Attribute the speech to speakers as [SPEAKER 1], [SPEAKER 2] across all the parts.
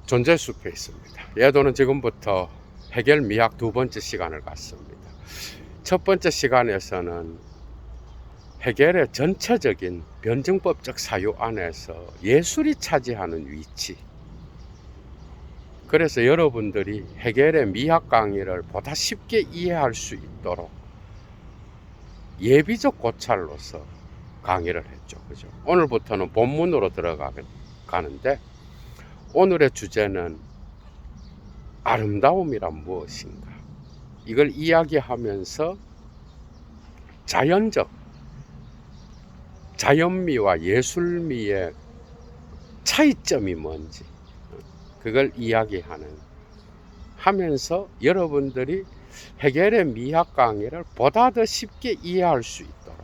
[SPEAKER 1] 존재 숲에 있습니다. 예도는 지금부터 해결 미학 두 번째 시간을 갖습니다. 첫 번째 시간에서는 해결의 전체적인 변증법적 사유 안에서 예술이 차지하는 위치, 그래서 여러분들이 해결의 미학 강의를 보다 쉽게 이해할 수 있도록 예비적 고찰로서 강의를 했죠. 그죠? 오늘부터는 본문으로 들어가는데, 오늘의 주제는 아름다움이란 무엇인가, 이걸 이야기하면서 자연미와 예술미의 차이점이 뭔지 그걸 하면서 여러분들이 해결의 미학 강의를 보다 더 쉽게 이해할 수 있도록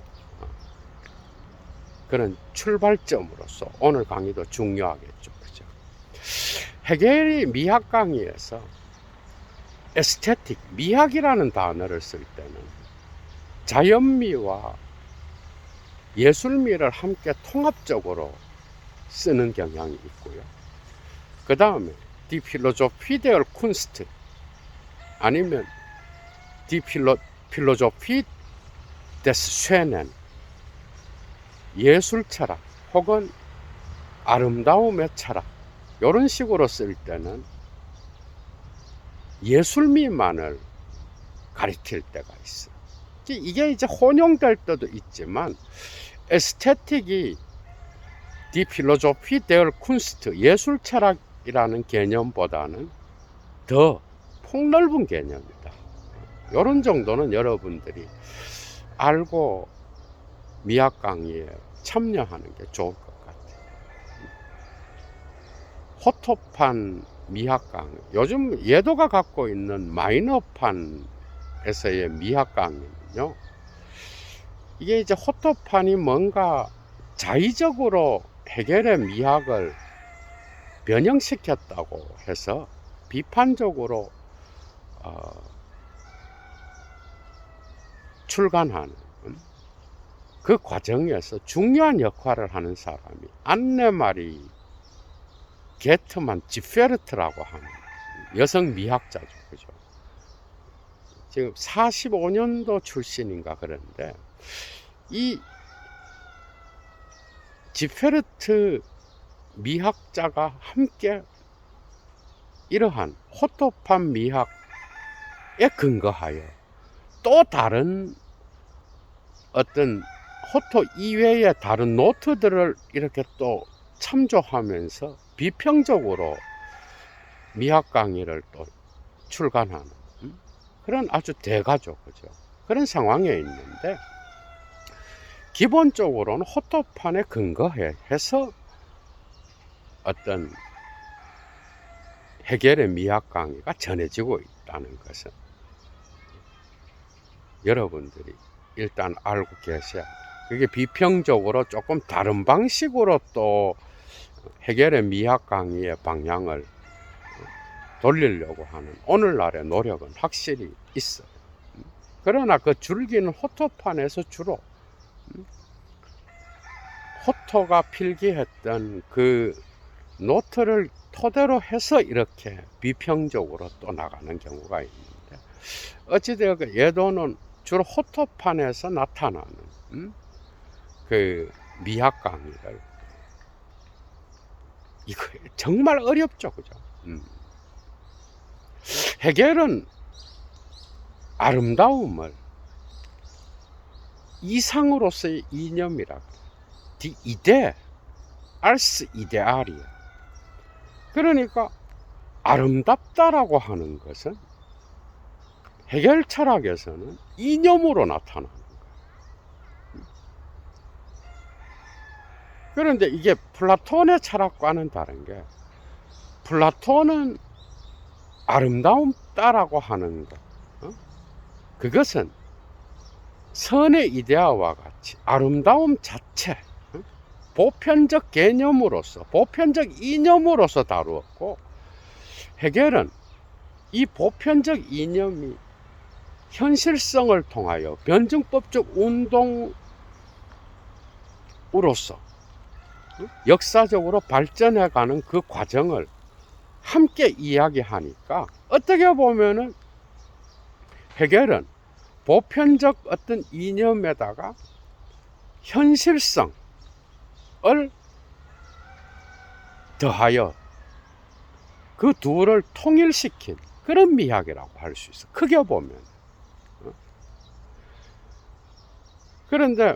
[SPEAKER 1] 그런 출발점으로서 오늘 강의도 중요하겠죠. 그죠? 해결의 미학 강의에서 에스테틱, 미학이라는 단어를 쓸 때는 자연미와 예술미를 함께 통합적으로 쓰는 경향이 있고요. 그 다음에 Die Philosophie der Kunst, 아니면 Die Philosophie des Schönen, 예술 철학 혹은 아름다움의 철학, 이런 식으로 쓸 때는 예술미만을 가리킬 때가 있어요. 이게 이제 혼용될 때도 있지만, 에스테틱이 Die Philosophie der Kunst, 예술 철학이라는 개념보다는 더 폭넓은 개념이다. 이런 정도는 여러분들이 알고 미학 강의에 참여하는 게 좋을 것 같아요. 호토판 미학 강의, 요즘 예도가 갖고 있는 마이너판에서의 미학 강의는요, 이게 이제 호토판이 뭔가 자의적으로 해결의 미학을 변형시켰다고 해서 비판적으로 출간하는 그 과정에서 중요한 역할을 하는 사람이 안네마리 게트만 지페르트라고 하는 여성 미학자죠. 그죠? 지금 45년도 출신인가 그런데, 이 지페르트 미학자가 함께 이러한 호토판 미학에 근거하여 또 다른 어떤 호토 이외의 다른 노트들을 이렇게 또 참조하면서 비평적으로 미학 강의를 또 출간하는 그런 아주 대가죠. 그죠? 그런 상황에 있는데, 기본적으로는 호토판에 근거해서 어떤 해결의 미학 강의가 전해지고 있다는 것은 여러분들이 일단 알고 계셔야 돼요. 그게 비평적으로 조금 다른 방식으로 또 해결의 미학 강의의 방향을 돌리려고 하는 오늘날의 노력은 확실히 있어요. 그러나 그 줄기는 호토판에서 주로 호토가 필기했던 그 노트를 토대로 해서 이렇게 비평적으로 또 나가는 경우가 있는데, 어찌되었건 예도는 주로 호토판에서 나타나는 그 미학 강의를, 이거 정말 어렵죠. 그죠? 해겔은 아름다움을 이상으로서의 이념이라, 디 이데 알스 이데알이야. 그러니까 아름답다라고 하는 것은 해겔 철학에서는 이념으로 나타나는 거예요. 그런데 이게 플라톤의 철학과는 다른 게, 플라톤은 아름다움다라고 하는 것, 그것은 선의 이데아와 같이 아름다움 자체, 보편적 개념으로서, 보편적 이념으로서 다루었고, 해겔은 이 보편적 이념이 현실성을 통하여 변증법적 운동으로서 역사적으로 발전해가는 그 과정을 함께 이야기하니까 어떻게 보면은 헤겔은 보편적 어떤 이념에다가 현실성을 더하여 그 둘을 통일시킨 그런 미학이라고 할 수 있어. 크게 보면. 그런데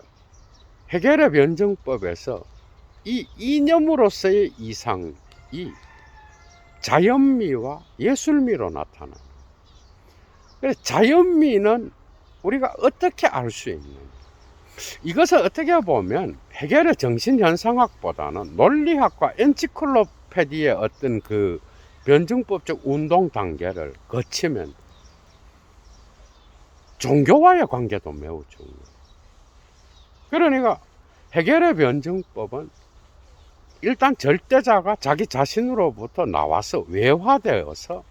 [SPEAKER 1] 헤겔의 변증법에서 이 이념으로서의 이상이 자연미와 예술미로 나타나. 그래서 자연미는 우리가 어떻게 알 수 있는? 이것을 어떻게 보면 헤겔의 정신현상학보다는 논리학과 엔치클로페디의 어떤 그 변증법적 운동 단계를 거치면 종교와의 관계도 매우 중요해요. 그러니까 헤겔의 변증법은 일단 절대자가 자기 자신으로부터 나와서 외화되어서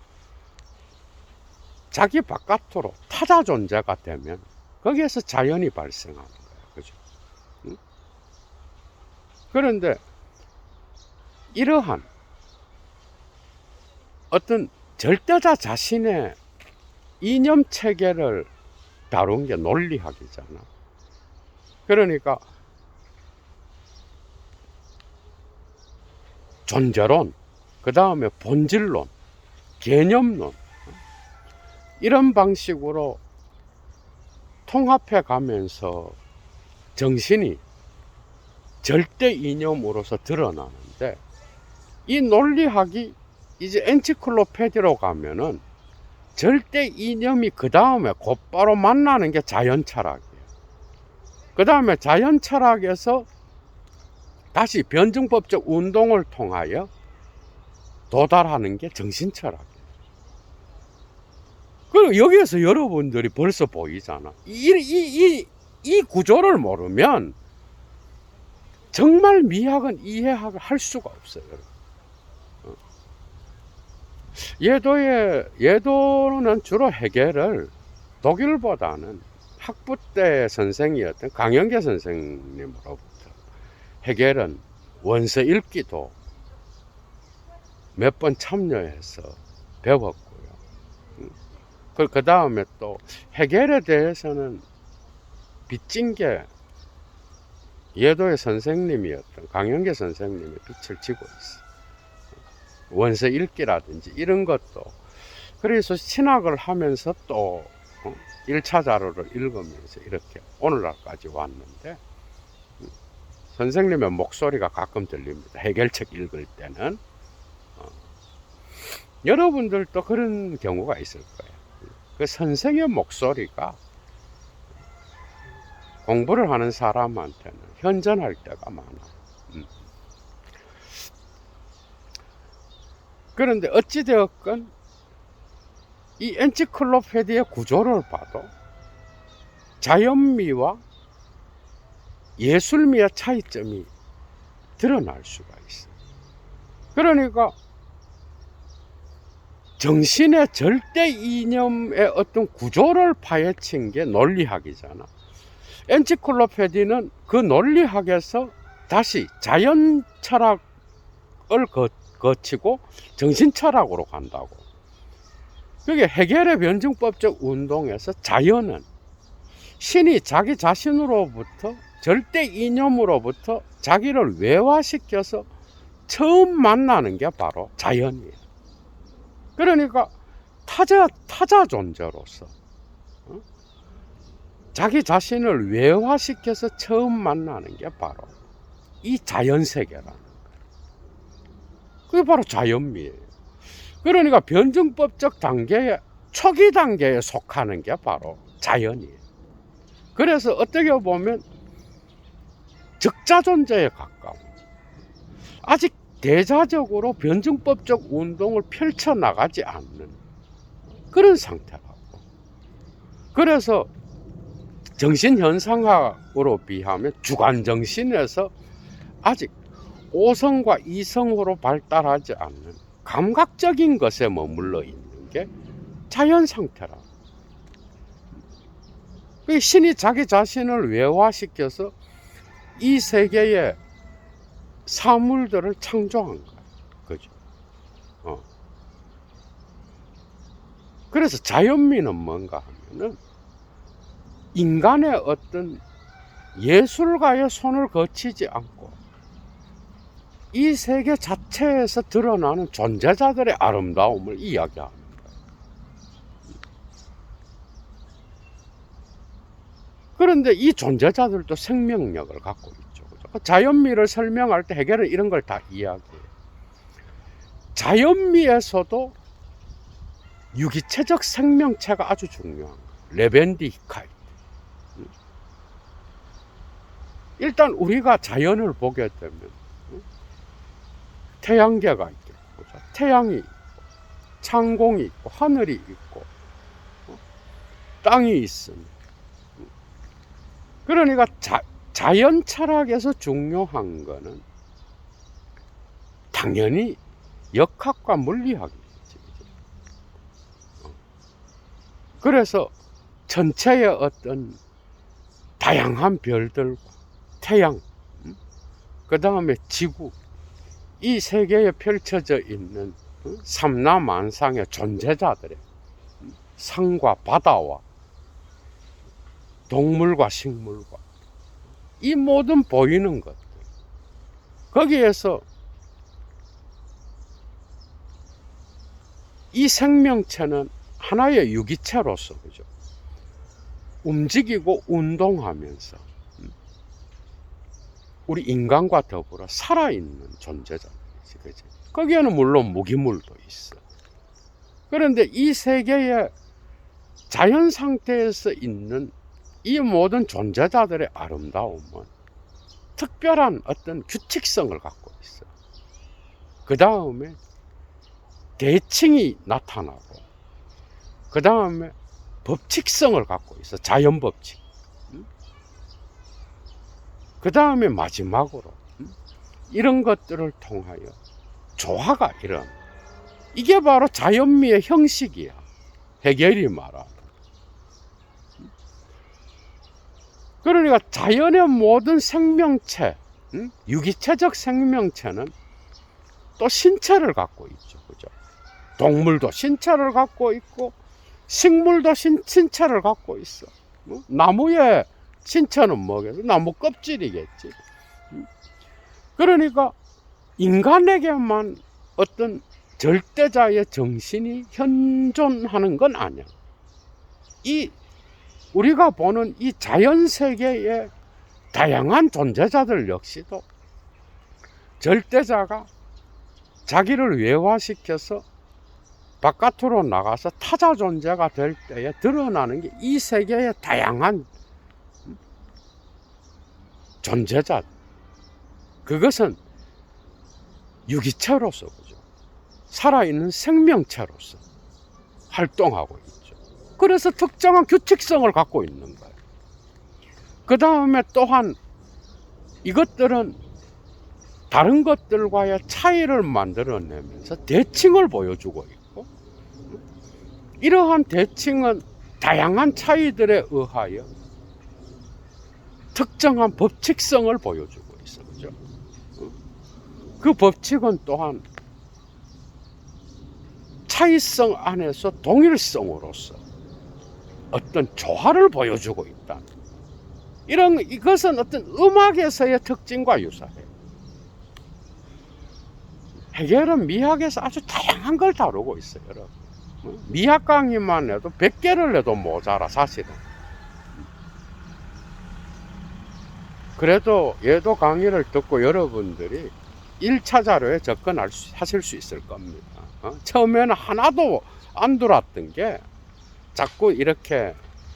[SPEAKER 1] 자기 바깥으로 타자 존재가 되면 거기에서 자연이 발생하는 거예요. 그죠? 응? 그런데 이러한 어떤 절대자 자신의 이념 체계를 다룬 게 논리학이잖아. 그러니까 존재론, 그 다음에 본질론, 개념론, 이런 방식으로 통합해 가면서 정신이 절대 이념으로서 드러나는데, 이 논리학이 이제 엔치클로페디로 가면은 절대 이념이 그 다음에 곧바로 만나는 게 자연 철학이에요. 그 다음에 자연 철학에서 다시 변증법적 운동을 통하여 도달하는 게 정신 철학이에요. 그리고 여기에서 여러분들이 벌써 보이잖아. 이 구조를 모르면 정말 미학은 이해할 수가 없어요. 예도는 주로 헤겔을 독일보다는 학부 때 선생이었던 강영계 선생님으로부터 헤겔은 원서 읽기도 몇 번 참여해서 배웠고요. 그 다음에 또 헤겔에 대해서는 빚진 게 예도의 선생님이었던 강영계 선생님이 빛을 지고 있어. 원서 읽기라든지 이런 것도. 그래서 신학을 하면서 또 1차 자료를 읽으면서 이렇게 오늘날까지 왔는데, 선생님의 목소리가 가끔 들립니다. 헤겔책 읽을 때는. 여러분들도 그런 경우가 있을 거예요. 그 선생의 목소리가 공부를 하는 사람한테는 현전할 때가 많아. 그런데 어찌되었건 이 엔치클로페디의 구조를 봐도 자연미와 예술미의 차이점이 드러날 수가 있어. 그러니까 정신의 절대 이념의 어떤 구조를 파헤친 게 논리학이잖아. 엔치클로페디는 그 논리학에서 다시 자연 철학을 거치고 정신 철학으로 간다고. 그게 헤겔의 변증법적 운동에서 자연은 신이 자기 자신으로부터 절대 이념으로부터 자기를 외화시켜서 처음 만나는 게 바로 자연이에요. 그러니까 타자 존재로서 자기 자신을 외화시켜서 처음 만나는 게 바로 이 자연세계라는 거예요. 그게 바로 자연미예요. 그러니까 변증법적 단계의 초기 단계에 속하는 게 바로 자연이에요. 그래서 어떻게 보면 적자 존재에 가까운, 아직 대자적으로 변증법적 운동을 펼쳐나가지 않는 그런 상태라고. 그래서 정신현상학으로 비하면 주관정신에서 아직 5성과 2성으로 발달하지 않는 감각적인 것에 머물러 있는 게 자연 상태라고. 신이 자기 자신을 외화시켜서 이 세계의 사물들을 창조한 거야. 그죠? 그래서 자연미는 뭔가 하면은 인간의 어떤 예술가의 손을 거치지 않고 이 세계 자체에서 드러나는 존재자들의 아름다움을 이야기합니다. 그런데 이 존재자들도 생명력을 갖고 있죠. 그죠? 자연미를 설명할 때 해겔은 이런 걸 다 이야기해요. 자연미에서도 유기체적 생명체가 아주 중요한 거예요. 레벤디히카이트. 일단 우리가 자연을 보게 되면 태양계가 있겠고, 태양이 있고, 창공이 있고, 하늘이 있고, 땅이 있습니다. 그러니까 자연 철학에서 중요한 거는 당연히 역학과 물리학이겠지. 그래서 전체의 어떤 다양한 별들과 태양, 그 다음에 지구, 이 세계에 펼쳐져 있는 삼라만상의 존재자들의 산과 바다와 동물과 식물과 이 모든 보이는 것들, 거기에서 이 생명체는 하나의 유기체로서, 그죠? 움직이고 운동하면서 우리 인간과 더불어 살아있는 존재자들이지, 그죠? 거기에는 물론 무기물도 있어. 그런데 이 세계의 자연 상태에서 있는 이 모든 존재자들의 아름다움은 특별한 어떤 규칙성을 갖고 있어. 그 다음에 대칭이 나타나고, 그 다음에 법칙성을 갖고 있어. 자연 법칙. 그 다음에 마지막으로 이런 것들을 통하여 조화가 일어나. 이게 바로 자연미의 형식이야. 해겔이 말하는. 그러니까 자연의 모든 생명체, 유기체적 생명체는 또 신체를 갖고 있죠. 그죠? 동물도 신체를 갖고 있고, 식물도 신체를 갖고 있어. 나무의 신체는 뭐겠어? 나무 껍질이겠지. 그러니까 인간에게만 어떤 절대자의 정신이 현존하는 건 아니야. 우리가 보는 이 자연 세계의 다양한 존재자들 역시도 절대자가 자기를 외화시켜서 바깥으로 나가서 타자 존재가 될 때에 드러나는 게 이 세계의 다양한 존재자. 그것은 유기체로서, 그죠? 살아있는 생명체로서 활동하고 있죠. 그래서 특정한 규칙성을 갖고 있는 거예요. 그 다음에 또한 이것들은 다른 것들과의 차이를 만들어내면서 대칭을 보여주고 있고, 이러한 대칭은 다양한 차이들에 의하여 특정한 법칙성을 보여주고 있어. 그죠? 그 법칙은 또한 차이성 안에서 동일성으로서 어떤 조화를 보여주고 있다. 이것은 어떤 음악에서의 특징과 유사해요. 해겔은 미학에서 아주 다양한 걸 다루고 있어요, 여러분. 미학 강의만 해도 100개를 해도 모자라, 사실은. 그래도 얘도 강의를 듣고 여러분들이 1차 자료에 접근하실 수 있을 겁니다. 처음에는 하나도 안 들어왔던 게 자꾸 이렇게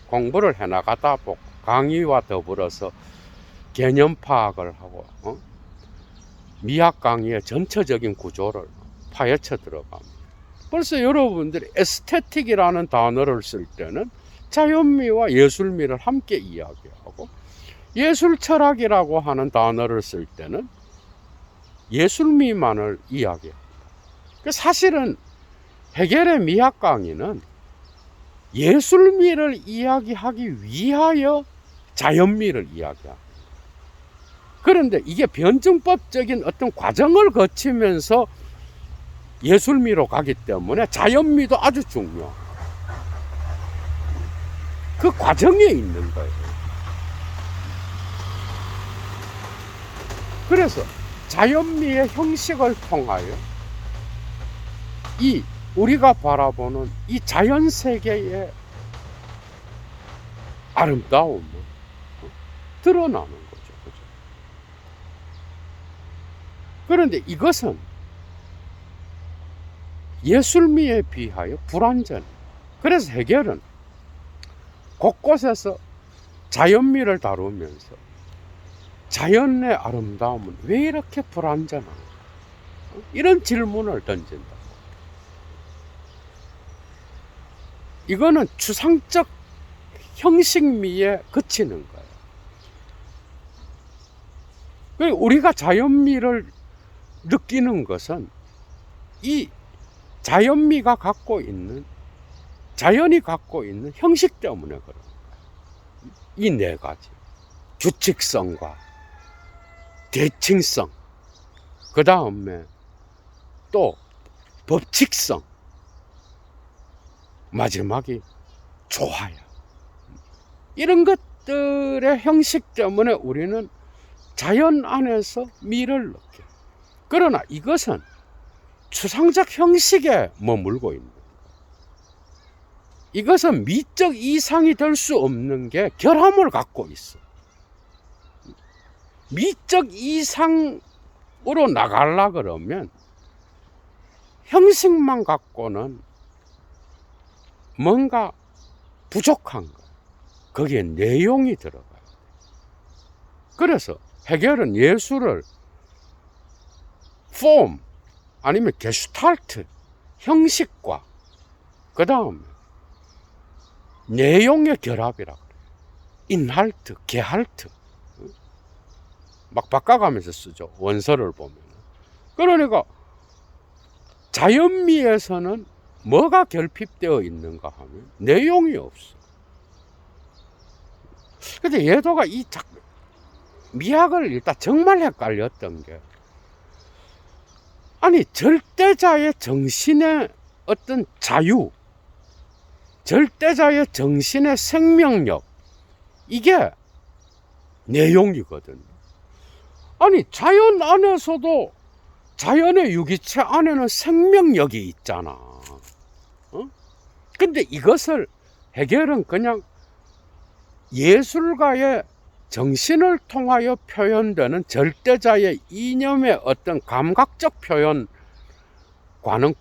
[SPEAKER 1] 공부를 해나가다 보고 강의와 더불어서 개념 파악을 하고 미학 강의의 전체적인 구조를 파헤쳐 들어갑니다. 벌써 여러분들이 에스테틱이라는 단어를 쓸 때는 자연미와 예술미를 함께 이야기하고, 예술 철학이라고 하는 단어를 쓸 때는 예술미만을 이야기합니다. 사실은 해겔의 미학 강의는 예술미를 이야기하기 위하여 자연미를 이야기합니다. 그런데 이게 변증법적인 어떤 과정을 거치면서 예술미로 가기 때문에 자연미도 아주 중요해요. 그 과정에 있는 거예요. 그래서 자연미의 형식을 통하여 이 우리가 바라보는 이 자연 세계의 아름다움을 드러나는 거죠. 그죠? 그런데 이것은 예술미에 비하여 불완전해요. 그래서 해겔은 곳곳에서 자연미를 다루면서 자연의 아름다움은 왜 이렇게 불완전한가? 이런 질문을 던진다. 이거는 추상적 형식미에 그치는 거예요. 그리고 우리가 자연미를 느끼는 것은 이 자연미가 갖고 있는, 자연이 갖고 있는 형식 때문에 그런 거예요. 이 네 가지. 규칙성과 대칭성, 그 다음에 또 법칙성, 마지막이 조화야. 이런 것들의 형식 때문에 우리는 자연 안에서 미를 느껴요. 그러나 이것은 추상적 형식에 머물고 있는 거예요. 이것은 미적 이상이 될 수 없는 게 결함을 갖고 있어. 미적 이상으로 나가려 그러면 형식만 갖고는 뭔가 부족한 거예요. 거기에 내용이 들어가요. 그래서 해겔은 예술을 폼 아니면 게슈탈트 형식과 그 다음에 내용의 결합이라고 그래요. 인할트, 게할트 막 바꿔가면서 쓰죠. 원서를 보면. 그러니까 자연미에서는 뭐가 결핍되어 있는가 하면 내용이 없어. 근데 예도가 이 미학을 일단 정말 헷갈렸던 게, 아니 절대자의 정신의 어떤 자유, 절대자의 정신의 생명력, 이게 내용이거든요. 아니 자연 안에서도 자연의 유기체 안에는 생명력이 있잖아. 어? 근데 이것을 해겔은 그냥 예술가의 정신을 통하여 표현되는 절대자의 이념의 어떤 감각적 표현과는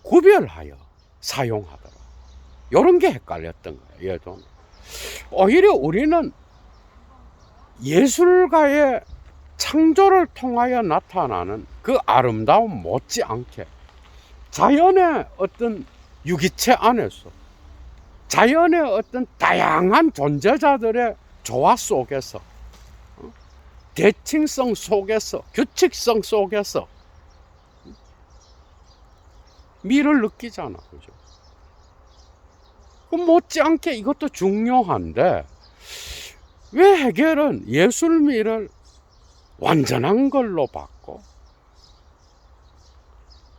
[SPEAKER 1] 구별하여 사용하더라. 이런 게 헷갈렸던 거예요. 얘도. 오히려 우리는 예술가의 창조를 통하여 나타나는 그 아름다움 못지않게 자연의 어떤 유기체 안에서 자연의 어떤 다양한 존재자들의 조화 속에서, 대칭성 속에서, 규칙성 속에서 미를 느끼잖아. 그죠? 그 못지않게 이것도 중요한데, 왜 해겔은 예술미를 완전한 걸로 봤고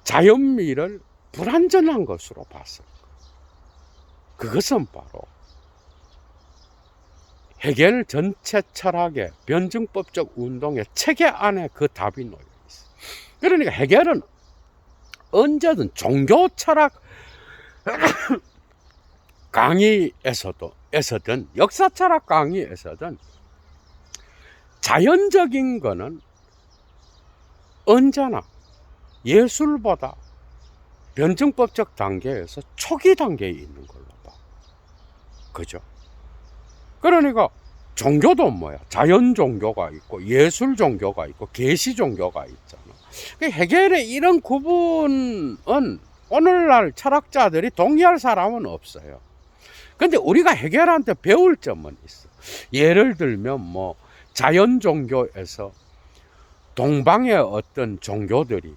[SPEAKER 1] 자연미를 불완전한 것으로 봤을까? 그것은 바로 해겔 전체 철학의 변증법적 운동의 체계 안에 그 답이 놓여 있어. 그러니까 해겔은 언제든 종교 철학 강의에서든 역사 철학 강의에서든 자연적인 거는 언제나 예술보다 변증법적 단계에서 초기 단계에 있는 걸로 봐. 그죠? 그러니까 종교도 뭐야? 자연 종교가 있고 예술 종교가 있고 계시 종교가 있잖아. 해겔의 이런 구분은 오늘날 철학자들이 동의할 사람은 없어요. 근데 우리가 해겔한테 배울 점은 있어. 예를 들면 뭐 자연 종교에서 동방의 어떤 종교들이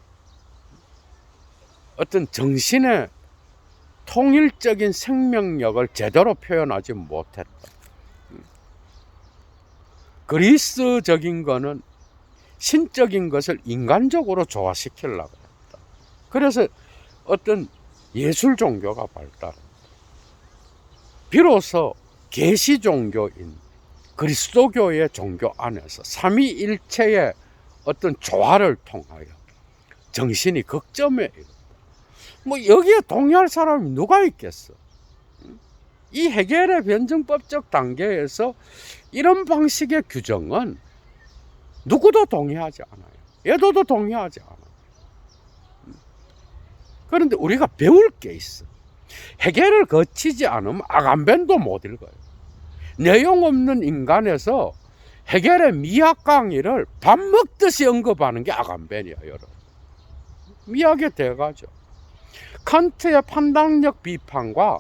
[SPEAKER 1] 어떤 정신의 통일적인 생명력을 제대로 표현하지 못했다. 그리스적인 거는 신적인 것을 인간적으로 조화시키려고 했다. 그래서 어떤 예술 종교가 발달했다. 비로소 계시 종교인 그리스도교의 종교 안에서 삼위일체의 어떤 조화를 통하여 정신이 극점에 이르다. 뭐 여기에 동의할 사람이 누가 있겠어? 이 해겔의 변증법적 단계에서 이런 방식의 규정은 누구도 동의하지 않아요. 예도도 동의하지 않아요. 그런데 우리가 배울 게 있어. 해겔을 거치지 않으면 아간벤도 못 읽어요. 내용 없는 인간에서 해겔의 미학 강의를 밥 먹듯이 언급하는 게 아간벤이야, 여러분. 미학의 대가죠. 칸트의 판단력 비판과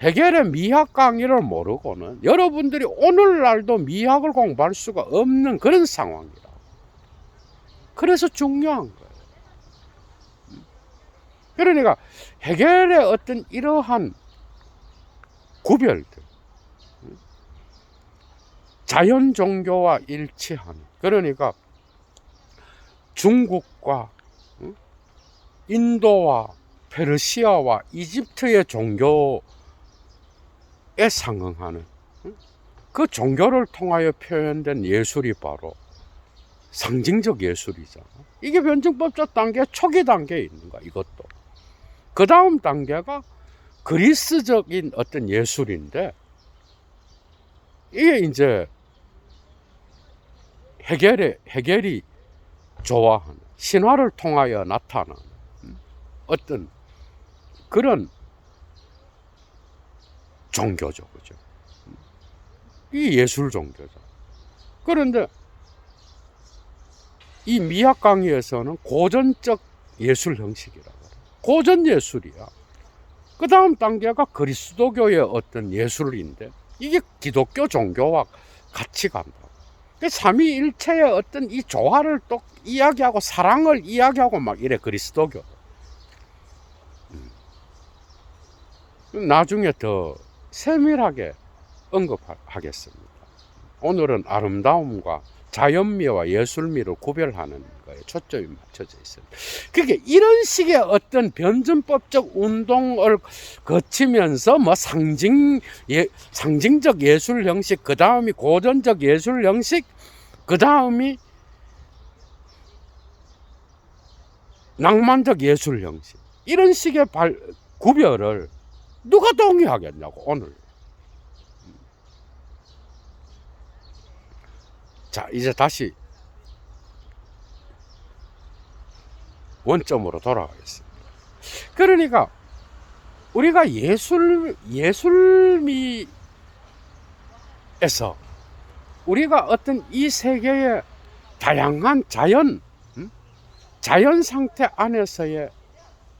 [SPEAKER 1] 해겔의 미학 강의를 모르고는 여러분들이 오늘날도 미학을 공부할 수가 없는 그런 상황이라. 그래서 중요한 거예요. 그러니까 해겔의 어떤 이러한 구별들, 자연 종교와 일치하는, 그러니까 중국과 인도와 페르시아와 이집트의 종교에 상응하는 그 종교를 통하여 표현된 예술이 바로 상징적 예술이잖아. 이게 변증법적 단계 초기 단계에 있는 거야, 이것도. 그 다음 단계가 그리스적인 어떤 예술인데, 이게 이제 해겔이 좋아하는, 신화를 통하여 나타나는 어떤 그런 종교죠, 그죠? 이 예술 종교죠. 그런데 이 미학 강의에서는 고전적 예술 형식이라고 해요. 고전 예술이야. 그 다음 단계가 그리스도교의 어떤 예술인데, 이게 기독교 종교와 같이 간다. 삼위일체의 어떤 이 조화를 또 이야기하고 사랑을 이야기하고 막 이래, 그리스도교. 나중에 더 세밀하게 언급하겠습니다. 오늘은 아름다움과 자연미와 예술미를 구별하는 거에 초점이 맞춰져 있습니다. 그러니까 이런 식의 어떤 변증법적 운동을 거치면서 뭐 상징적 예술 형식, 그 다음이 고전적 예술 형식, 그 다음이 낭만적 예술 형식, 이런 식의 구별을 누가 동의하겠냐고, 오늘. 자, 이제 다시 원점으로 돌아가겠습니다. 그러니까 우리가 예술미에서 우리가 어떤 이 세계의 다양한 자연 상태 안에서의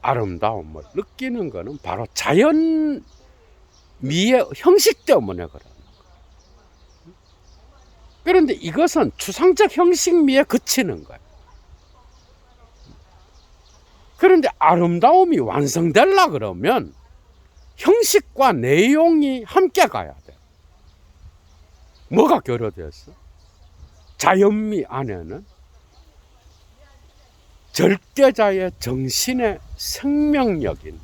[SPEAKER 1] 아름다움을 느끼는 것은 바로 자연미의 형식 때문에 그래요. 그런데 이것은 추상적 형식미에 그치는 거예요. 그런데 아름다움이 완성되려 그러면 형식과 내용이 함께 가야 돼. 뭐가 결여되었어? 자연미 안에는 절대자의 정신의 생명력인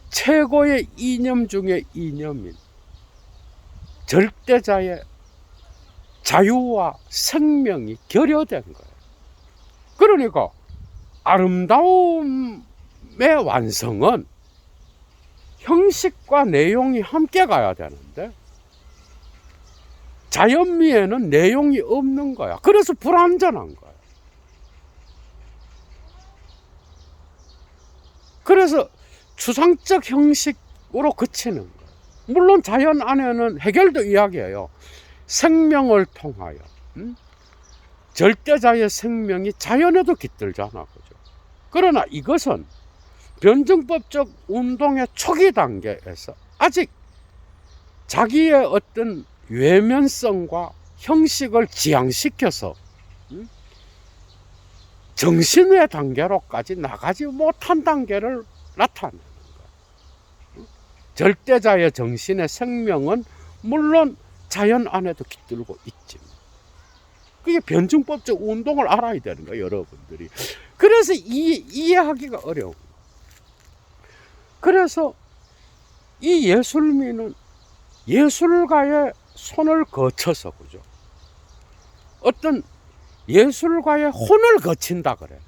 [SPEAKER 1] 최고의 이념 중의 이념인 절대자의 자유와 생명이 결여된 거예요. 그러니까 아름다움의 완성은 형식과 내용이 함께 가야 되는데 자연미에는 내용이 없는 거야. 그래서 불완전한 거야. 그래서 추상적 형식으로 그치는 거야. 물론 자연 안에는 해겔도 이야기해요. 생명을 통하여 절대자의 생명이 자연에도 깃들잖아, 그죠? 그러나 이것은 변증법적 운동의 초기 단계에서 아직 자기의 어떤 외면성과 형식을 지향시켜서 정신의 단계로까지 나가지 못한 단계를 나타내는 거예요. 절대자의 정신의 생명은 물론 자연 안에도 깃들고 있지만 그게 변증법적 운동을 알아야 되는 거예요, 여러분들이. 그래서 이해하기가 어려워. 그래서 이 예술미는 예술가의 손을 거쳐서, 그죠? 어떤 예술가의 혼을 거친다 그래.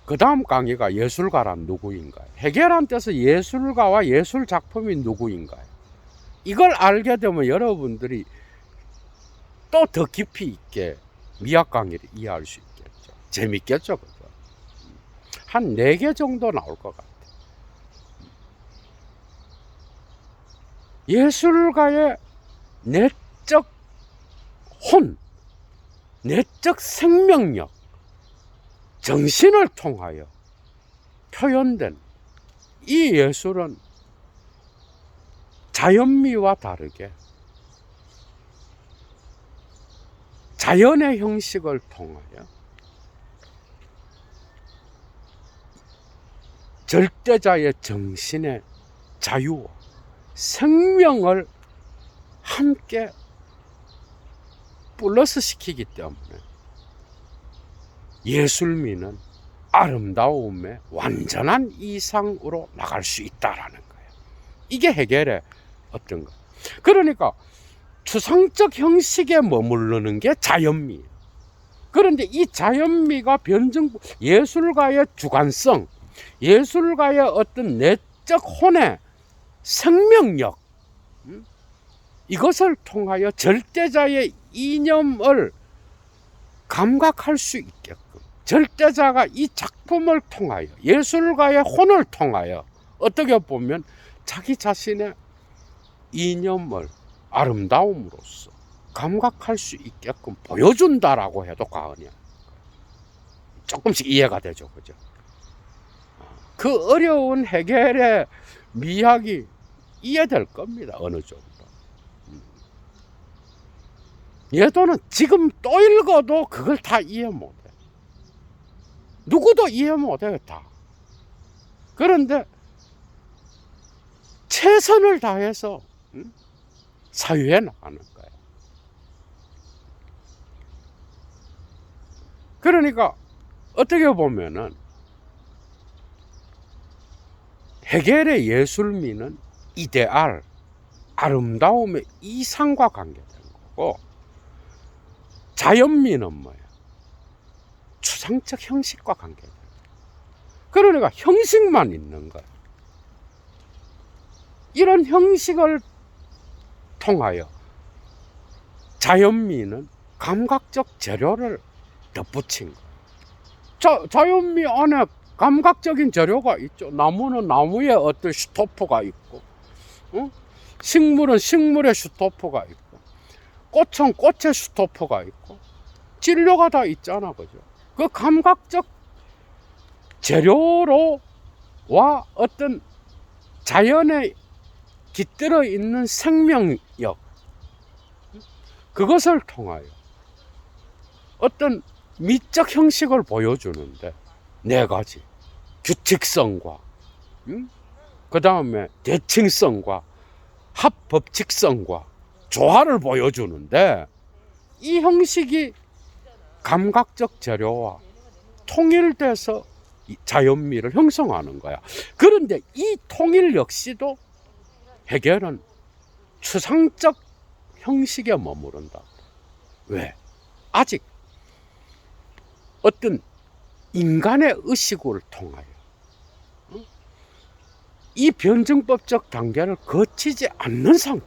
[SPEAKER 1] 그 다음 강의가 예술가란 누구인가요? 헤겔한테서 예술가와 예술 작품이 누구인가요? 이걸 알게 되면 여러분들이 또 더 깊이 있게 미학 강의를 이해할 수 있겠죠. 재밌겠죠, 그죠? 한 4개 정도 나올 것 같아요. 예술가의 내적 혼, 내적 생명력, 정신을 통하여 표현된 이 예술은 자연미와 다르게 자연의 형식을 통하여 절대자의 정신의 자유와 생명을 함께 플러스 시키기 때문에 예술미는 아름다움의 완전한 이상으로 나갈 수 있다라는 거예요. 이게 헤겔의 어떤 거. 그러니까 추상적 형식에 머무르는 게 자연미. 그런데 이 자연미가 예술가의 주관성, 예술가의 어떤 내적 혼의 생명력, 이것을 통하여 절대자의 이념을 감각할 수 있게끔, 절대자가 이 작품을 통하여, 예술가의 혼을 통하여 어떻게 보면 자기 자신의 이념을 아름다움으로써 감각할 수 있게끔 보여준다라고 해도 과언이 아니에요. 조금씩 이해가 되죠, 그죠? 그 어려운 헤겔의 미학이 이해될 겁니다, 어느 정도. 예도는 지금 또 읽어도 그걸 다 이해 못해. 누구도 이해 못해요, 다. 그런데 최선을 다해서 사유해 나가는 거예요. 그러니까 어떻게 보면은 헤겔의 예술미는 이데알, 아름다움의 이상과 관계된 거고, 자연미는 뭐예요? 추상적 형식과 관계된 거예요. 그러니까 형식만 있는 거예요. 이런 형식을 통하여 자연미는 감각적 재료를 덧붙인 거예요. 자연미 안에 감각적인 재료가 있죠. 나무는 나무에 어떤 슈토프가 있고, 식물은 식물의 슈토프가 있고, 꽃은 꽃의 슈토프가 있고, 진료가 다 있잖아, 그죠? 그 감각적 재료로와 어떤 자연에 깃들어 있는 생명력, 그것을 통하여 어떤 미적 형식을 보여주는데, 4가지 규칙성과 그 다음에 대칭성과 합법칙성과 조화를 보여주는데, 이 형식이 감각적 재료와 통일돼서 자연미를 형성하는 거야. 그런데 이 통일 역시도 헤겔은 추상적 형식에 머무른다. 왜? 아직 어떤 인간의 의식을 통하여 이 변증법적 단계를 거치지 않는 상태.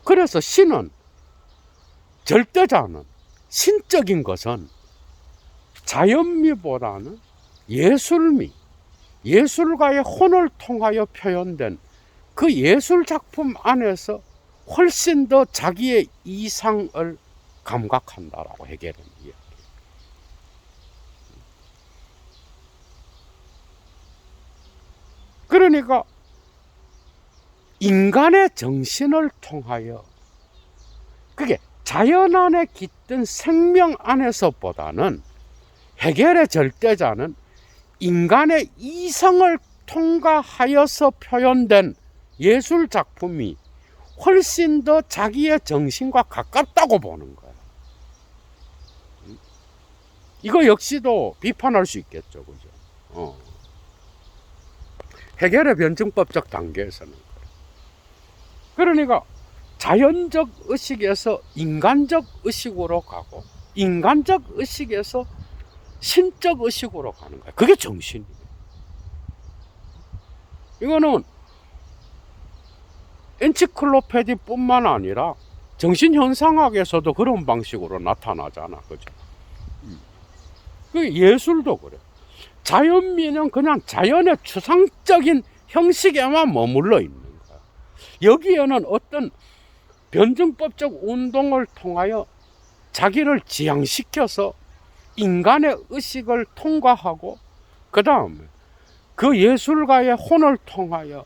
[SPEAKER 1] 그래서 신은, 절대자는, 신적인 것은 자연미보다는 예술미, 예술가의 혼을 통하여 표현된 그 예술 작품 안에서 훨씬 더 자기의 이상을 감각한다라고 헤겔은 이야기해요. 그러니까 인간의 정신을 통하여, 그게 자연 안에 깃든 생명 안에서보다는 헤겔의 절대자는 인간의 이성을 통과하여서 표현된 예술 작품이 훨씬 더 자기의 정신과 가깝다고 보는 거예요. 이거 역시도 비판할 수 있겠죠, 그죠? 해결의 변증법적 단계에서는. 그러니까 자연적 의식에서 인간적 의식으로 가고, 인간적 의식에서 신적 의식으로 가는 거야. 그게 정신이에요. 이거는 엔치클로페디뿐만 아니라 정신현상학에서도 그런 방식으로 나타나잖아. 그죠? 그 예술도 그래. 자연미는 그냥 자연의 추상적인 형식에만 머물러 있는 거야. 여기에는 어떤 변증법적 운동을 통하여 자기를 지향시켜서 인간의 의식을 통과하고, 그 다음에 그 예술가의 혼을 통하여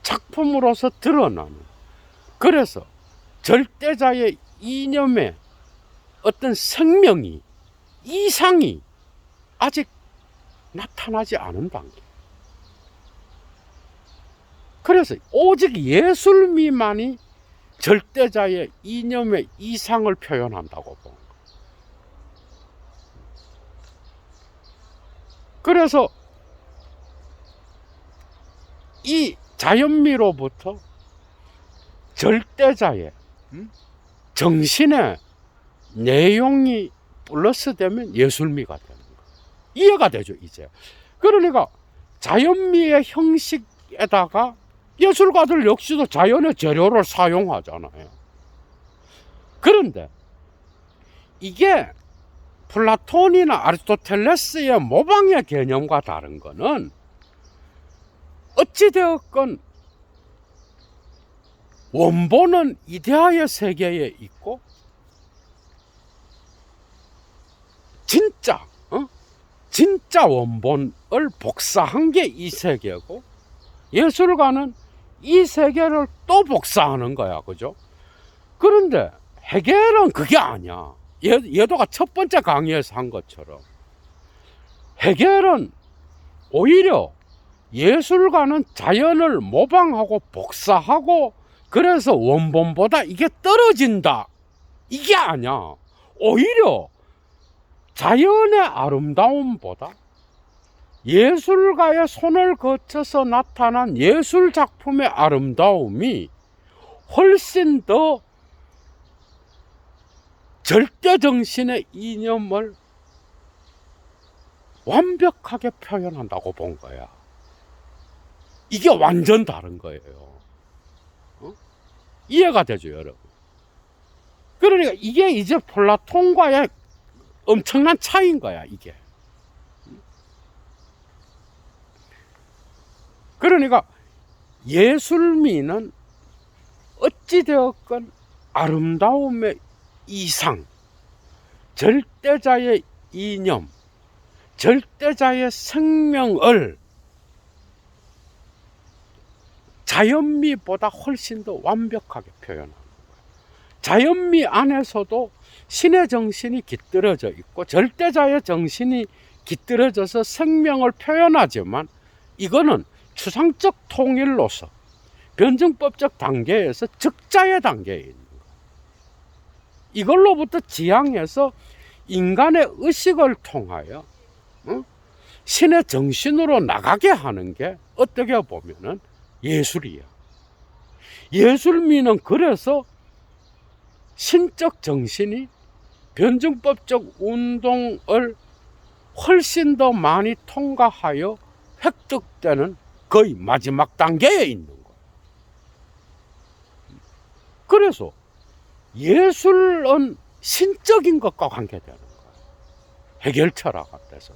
[SPEAKER 1] 작품으로서 드러나는, 그래서 절대자의 이념에 어떤 생명이, 이상이 아직 나타나지 않은 단계. 그래서 오직 예술미만이 절대자의 이념의 이상을 표현한다고 본 거예요. 그래서 이 자연미로부터 절대자의 정신의 내용이 플러스 되면 예술미가 되는 거예요. 이해가 되죠, 이제? 그러니까 자연미의 형식에다가 예술가들 역시도 자연의 재료를 사용하잖아요. 그런데 이게 플라톤이나 아리스토텔레스의 모방의 개념과 다른 거는, 어찌되었건 원본은 이데아의 세계에 있고, 진짜 원본을 복사한 게 이 세계고, 예술가는 이 세계를 또 복사하는 거야. 그죠? 그런데 헤겔은 그게 아니야. 예도가 첫 번째 강의에서 한 것처럼 헤겔은 오히려 예술가는 자연을 모방하고 복사하고, 그래서 원본보다 이게 떨어진다, 이게 아니야. 오히려 자연의 아름다움보다 예술가의 손을 거쳐서 나타난 예술 작품의 아름다움이 훨씬 더 절대정신의 이념을 완벽하게 표현한다고 본 거야. 이게 완전 다른 거예요. 이해가 되죠, 여러분? 그러니까 이게 이제 플라톤과의 엄청난 차이인 거야, 이게. 그러니까 예술미는 어찌되었건 아름다움의 이상, 절대자의 이념, 절대자의 생명을 자연미보다 훨씬 더 완벽하게 표현하는 거예요. 자연미 안에서도 신의 정신이 깃들어져 있고 절대자의 정신이 깃들어져서 생명을 표현하지만, 이거는 추상적 통일로서 변증법적 단계에서 적자의 단계에 있는 거예요. 이걸로부터 지향해서 인간의 의식을 통하여 신의 정신으로 나가게 하는 게 어떻게 보면은 예술이야. 예술미는 그래서 신적 정신이 변증법적 운동을 훨씬 더 많이 통과하여 획득되는 거의 마지막 단계에 있는 거예요. 그래서 예술은 신적인 것과 관계되는 거예요. 해결 철학 앞에서.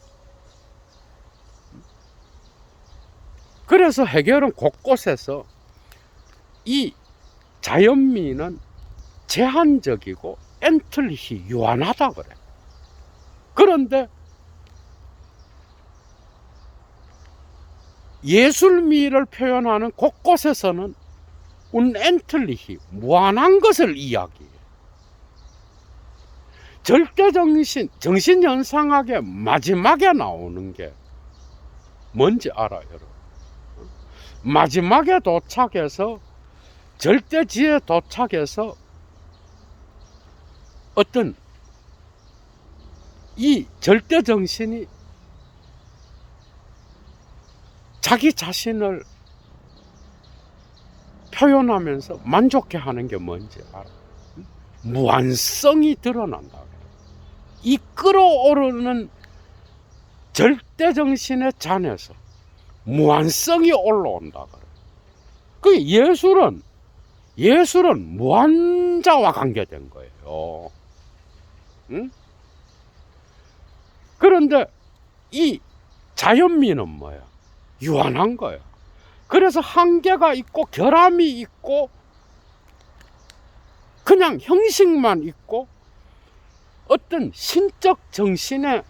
[SPEAKER 1] 그래서 해결은 곳곳에서 이 자연미는 제한적이고 엔틀릿이 유한하다 그래. 그런데 예술미를 표현하는 곳곳에서는 운엔틀릿이 무한한 것을 이야기해. 절대정신, 정신현상학의 마지막에 나오는 게 뭔지 알아요, 여러분? 마지막에 도착해서, 절대지에 도착해서 어떤 이 절대정신이 자기 자신을 표현하면서 만족해 하는 게 뭔지 알아? 무한성이 드러난다. 이 끌어오르는 절대정신의 잔에서 무한성이 올라온다. 그 예술은 무한자와 관계된 거예요. 응? 그런데 이 자연미는 뭐야? 유한한 거예요. 그래서 한계가 있고 결함이 있고 그냥 형식만 있고 어떤 신적 정신의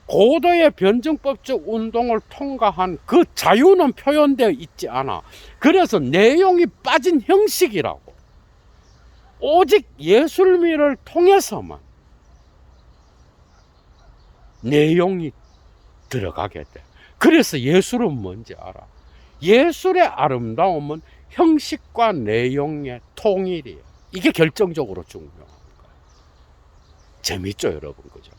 [SPEAKER 1] 고도의 변증법적 운동을 통과한 그 자유는 표현되어 있지 않아. 그래서 내용이 빠진 형식이라고. 오직 예술미를 통해서만 내용이 들어가게 돼. 그래서 예술은 뭔지 알아? 예술의 아름다움은 형식과 내용의 통일이에요. 이게 결정적으로 중요한 거예요. 재밌죠, 여러분? 그죠?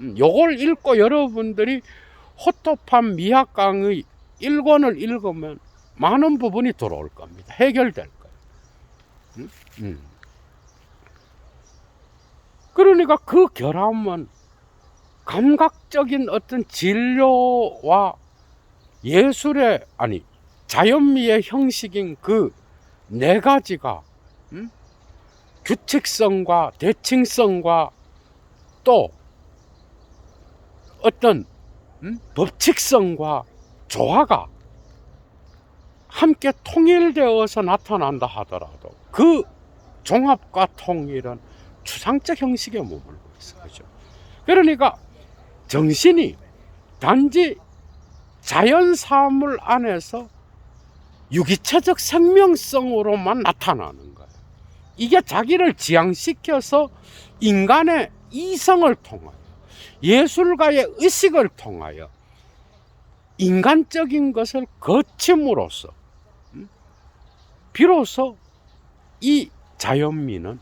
[SPEAKER 1] 요걸 읽고 여러분들이 호토판 미학강의 1권을 읽으면 많은 부분이 들어올 겁니다. 해결될 거예요. 그러니까 그 결함은 감각적인 어떤 진료와 예술의, 아니, 자연미의 형식인 그 네 가지가 규칙성과 대칭성과 또 어떤 법칙성과 조화가 함께 통일되어서 나타난다 하더라도 그 종합과 통일은 추상적 형식에 머물고 있어. 그죠? 그러니까 정신이 단지 자연 사물 안에서 유기체적 생명성으로만 나타나는 거예요. 이게 자기를 지향시켜서 인간의 이성을 통하여 예술가의 의식을 통하여 인간적인 것을 거침으로써 비로소 이 자연미는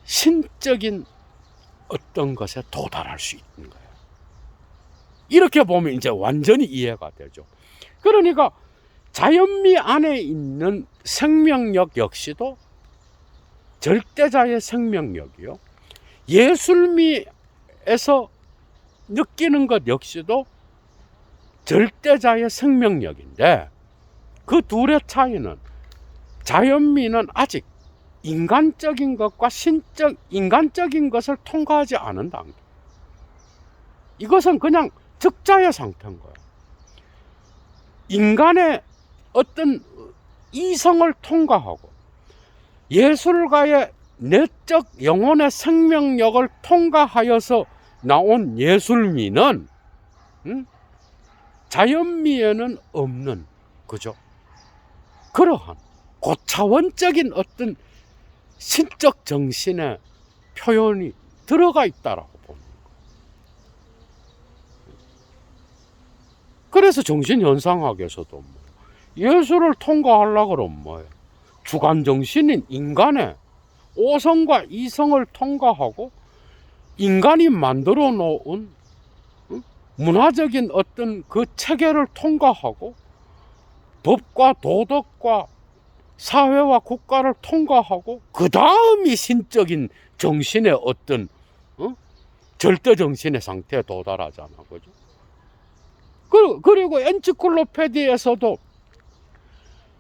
[SPEAKER 1] 신적인 어떤 것에 도달할 수 있는 거예요. 이렇게 보면 이제 완전히 이해가 되죠. 그러니까 자연미 안에 있는 생명력 역시도 절대자의 생명력이요, 예술미에서 느끼는 것 역시도 절대자의 생명력인데, 그 둘의 차이는 자연미는 아직 인간적인 것과 인간적인 것을 통과하지 않은 단계. 이것은 그냥 적자의 상태인 거예요. 인간의 어떤 이성을 통과하고 예술가의 내적 영혼의 생명력을 통과하여서 나온 예술미는 자연미에는 없는, 그죠? 그러한 고차원적인 어떤 신적 정신의 표현이 들어가 있다라고 봅니다. 그래서 정신현상학에서도 예술을 통과하려고 그러면 뭐예요? 주관정신인 인간의 오성과 이성을 통과하고 인간이 만들어 놓은 문화적인 어떤 그 체계를 통과하고 법과 도덕과 사회와 국가를 통과하고 그 다음이 신적인 정신의 어떤 절대 정신의 상태에 도달하잖아, 그죠? 그리고 엔치클로페디아에서도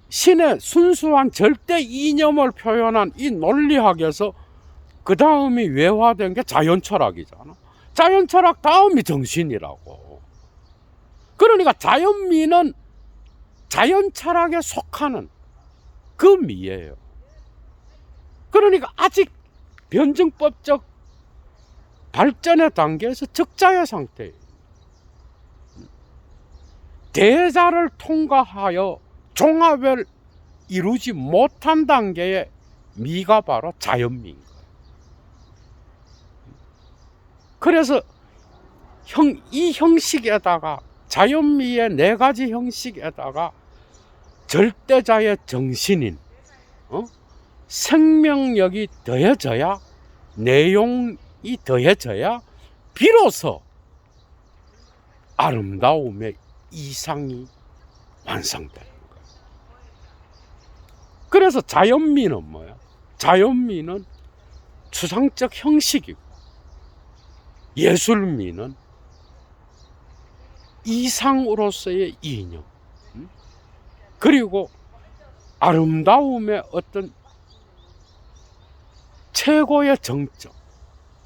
[SPEAKER 1] 신의 순수한 절대 이념을 표현한 이 논리학에서 그 다음이 외화된 게 자연철학이잖아. 자연철학 다음이 정신이라고. 그러니까 자연미는 자연철학에 속하는 그 미예요. 그러니까 아직 변증법적 발전의 단계에서 적자의 상태예요. 대자를 통과하여 종합을 이루지 못한 단계의 미가 바로 자연미인 거예요. 그래서 이 형식에다가 자연미의 네 가지 형식에다가 절대자의 정신인 생명력이 더해져야, 내용이 더해져야 비로소 아름다움의 이상이 완성되는 거예요. 그래서 자연미는 뭐야? 자연미는 추상적 형식이고, 예술미는 이상으로서의 이념, 그리고 아름다움의 어떤 최고의 정점,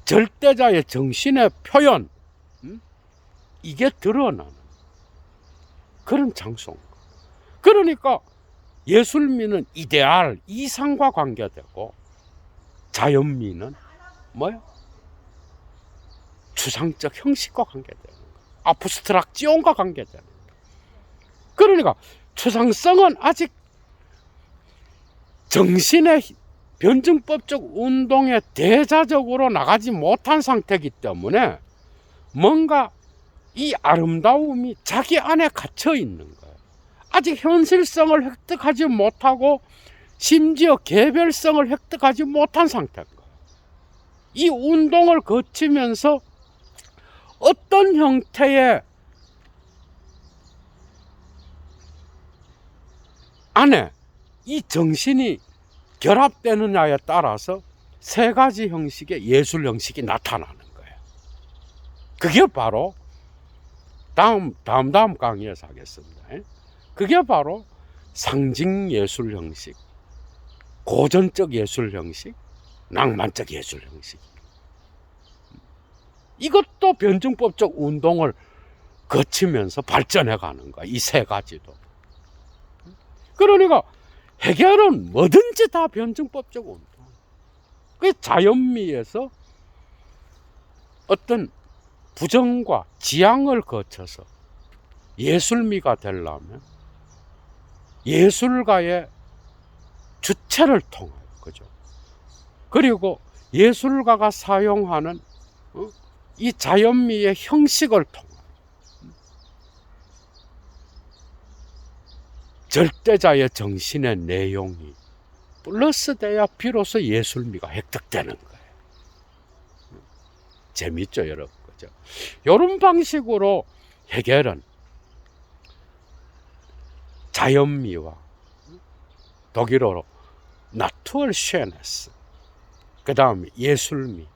[SPEAKER 1] 절대자의 정신의 표현, 이게 드러나는 그런 장소인 거예요. 그러니까 예술미는 이데알, 이상과 관계되고, 자연미는 뭐야? 추상적 형식과 관계되는 거예요. 아브스트락지온과 관계되는 거예요. 그러니까 추상성은 아직 정신의 변증법적 운동에 대자적으로 나가지 못한 상태이기 때문에 뭔가 이 아름다움이 자기 안에 갇혀 있는 거예요. 아직 현실성을 획득하지 못하고 심지어 개별성을 획득하지 못한 상태인 거예요. 이 운동을 거치면서 어떤 형태의 안에 이 정신이 결합되느냐에 따라서 세 가지 형식의 예술 형식이 나타나는 거예요. 그게 바로 다음 강의에서 하겠습니다. 그게 바로 상징 예술 형식, 고전적 예술 형식, 낭만적 예술 형식. 이것도 변증법적 운동을 거치면서 발전해 가는 거야. 이 세 가지도. 그러니까 해결은 뭐든지 다 변증법적 운동. 그 자연미에서 어떤 부정과 지향을 거쳐서 예술미가 되려면 예술가의 주체를 통하여, 그죠? 그리고 예술가가 사용하는 이 자연미의 형식을 통하여 절대자의 정신의 내용이 플러스돼야 비로소 예술미가 획득되는 거예요. 재밌죠, 여러분? 그죠? 이런 방식으로 해결은 자연미와 독일어로 나투얼쉐네스, 그 다음에 예술미,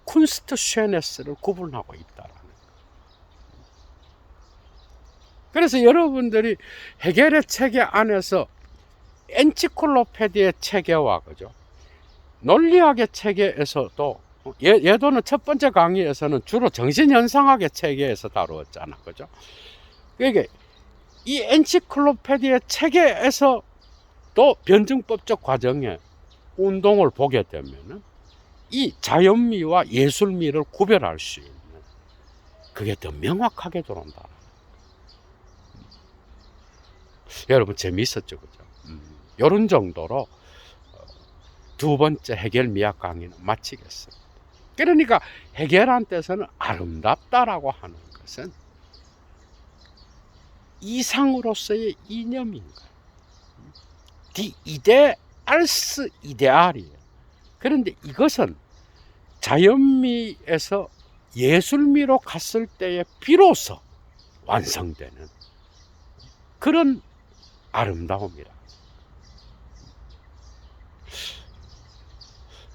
[SPEAKER 1] 쿤스트쉐네스를 구분하고 있다라는 거예요. 그래서 여러분들이 해겔의 체계 안에서 엔치클로페디의 체계와, 그죠? 논리학의 체계에서도, 예도는 첫 번째 강의에서는 주로 정신현상학의 체계에서 다루었잖아, 그죠? 그러니까 이 엔치클로페디의 체계에서 또 변증법적 과정에 운동을 보게 되면은 이 자연미와 예술미를 구별할 수 있는, 그게 더 명확하게 들어온다. 여러분 재미있었죠, 그죠? 이런 정도로 두 번째 해겔 미학 강의는 마치겠습니다. 그러니까 해겔한테서는 아름답다라고 하는 것은 이상으로서의 이념인 거예요. 디 이데알스 이데알이에요. 그런데 이것은 자연미에서 예술미로 갔을 때에 비로소 완성되는 그런 아름다움이라.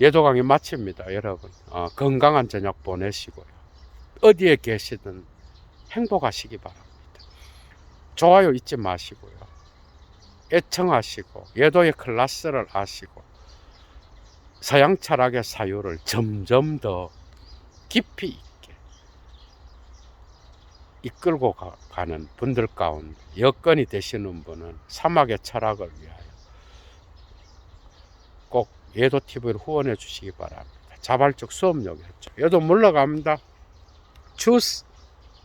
[SPEAKER 1] 예도 강의 마칩니다, 여러분. 건강한 저녁 보내시고요. 어디에 계시든 행복하시기 바랍니다. 좋아요 잊지 마시고요. 애청하시고 예도의 클래스를 아시고 서양 철학의 사유를 점점 더 깊이 있게 이끌고 가는 분들 가운데 여건이 되시는 분은 사막의 철학을 위하여 꼭 예도TV를 후원해 주시기 바랍니다. 자발적 수업료겠죠. 예도 물러갑니다. 주스.